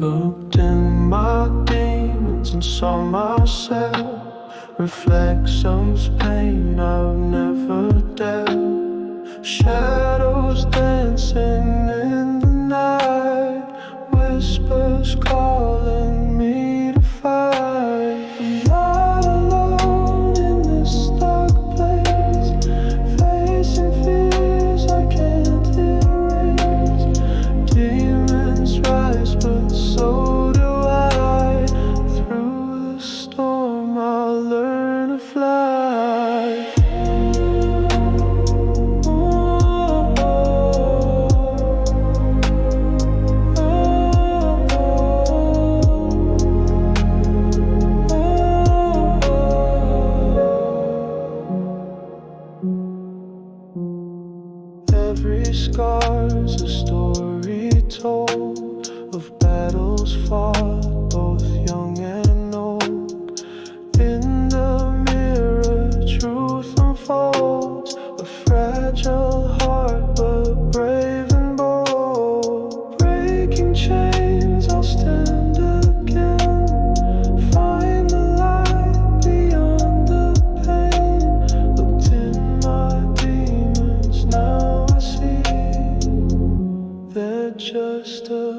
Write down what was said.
Looked in my demons and saw myself. Reflect some pain I've never dealt. Shadows dancing in the night. Whispers calling me to fight. I'm not alone in this dark place, facing fears I can't erase. Demons rise, but so do I. Through the storm I'll learn to fly. Every scar's a story told of battles fought, both young and old. In the mirror, truth unfolds. A fragile heart, but brave and bold. Breaking chains, I'll stand again. Find the light beyond the pain. Looked in my demons, now I see they're just a